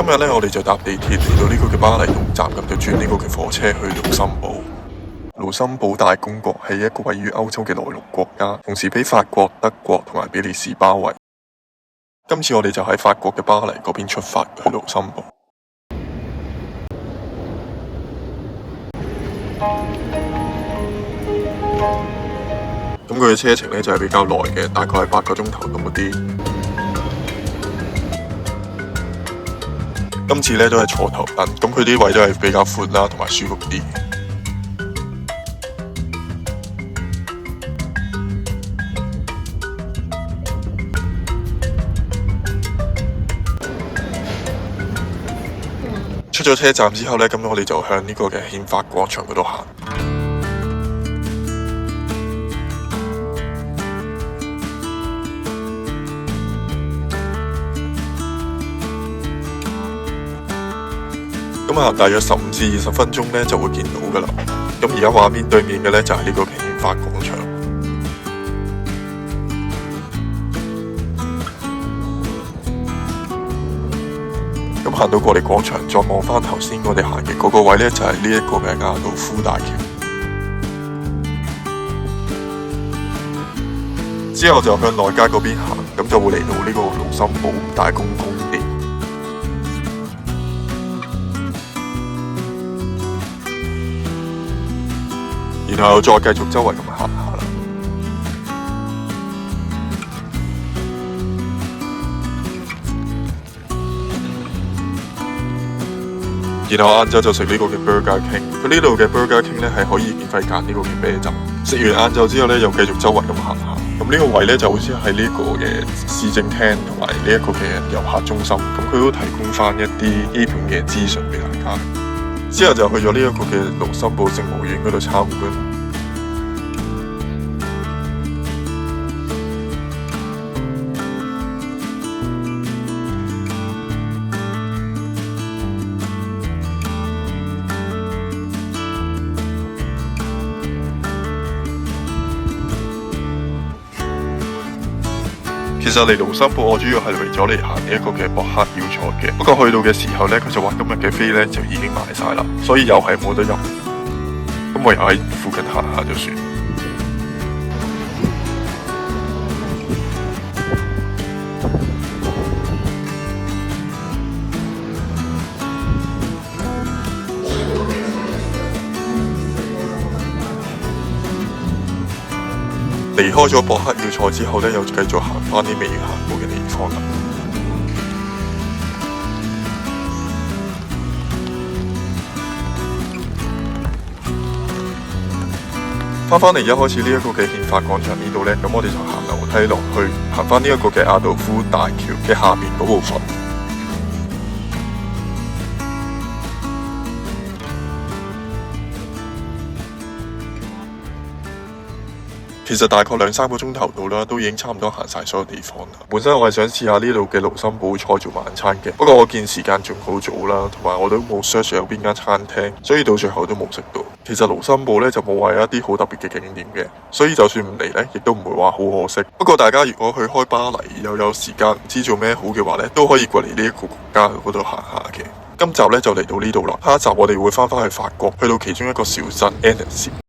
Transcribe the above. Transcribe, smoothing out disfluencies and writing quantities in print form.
今日咧，我哋就搭地鐵嚟到呢個嘅巴黎東站，咁就轉呢個嘅火車去盧森堡。盧森堡大公國係一個位於歐洲嘅內陸國家，同時俾法國、德國同埋比利時包圍。今次我哋就喺法國嘅巴黎嗰邊出發去盧森堡。咁佢嘅車程咧就係比較耐嘅，大概係8個鐘頭咁嗰啲。今次咧都係坐頭等，咁佢啲位都係比較闊啦，同埋舒服啲。出咗車站之後咧，咁我哋就向呢個嘅憲法廣場嗰度行。咁行大約15至20分鐘咧就會見到噶啦。咁而家畫面對面嘅咧就係呢個嘅憲法廣場。咁行到過嚟廣場，再望翻頭先我哋行嘅嗰個位咧，就係呢一個嘅亞道夫大橋。之後就向內街嗰邊行，咁就會嚟到呢個盧森堡大公宮殿。然後再繼續周圍咁行下啦。然後晏晝就食呢個嘅 Burger King。佢呢度嘅 Burger King 咧係可以免費揀呢個嘅啤酒。食完晏晝之後咧，又繼續周圍咁行下。咁呢個位咧就好似係呢個嘅市政廳同埋呢一個嘅遊客中心。咁佢都提供翻一啲基本嘅資訊俾大家。之後就去咗呢一個嘅盧森堡聖母院嗰度參觀。其實嚟盧森堡我主要係為咗嚟行呢一個嘅博克要塞嘅，不過去到嘅時候呢，佢就話今日嘅飛呢就已經賣晒啦，所以又係冇得入，咁我又喺附近行下就算。離開咗博克要塞之後呢，又繼續行返啲未行過嘅地方啦。返嚟一開始呢一個嘅憲法廣場呢度呢，咁我哋就行樓梯落去，行返呢一個嘅亞道夫大橋嘅下面嗰部分。其實大概2-3個鐘頭到啦，都已經差唔多行晒所有地方啦。本身我係想試下呢度嘅盧森堡菜做晚餐嘅，不過我見時間仲好早啦，同埋我都冇 search 有邊間餐廳，所以到最後都冇食到。其實盧森堡呢就冇話有一啲好特別嘅景點嘅，所以就算唔嚟呢，亦都唔會話好可惜。不過大家如果去開巴黎又有時間唔知做咩好嘅話呢，都可以過嚟呢一個國家嗰度行下嘅。今集呢就嚟到呢度啦，下一集我哋會翻去法國，去到其中一個小鎮 Annecy。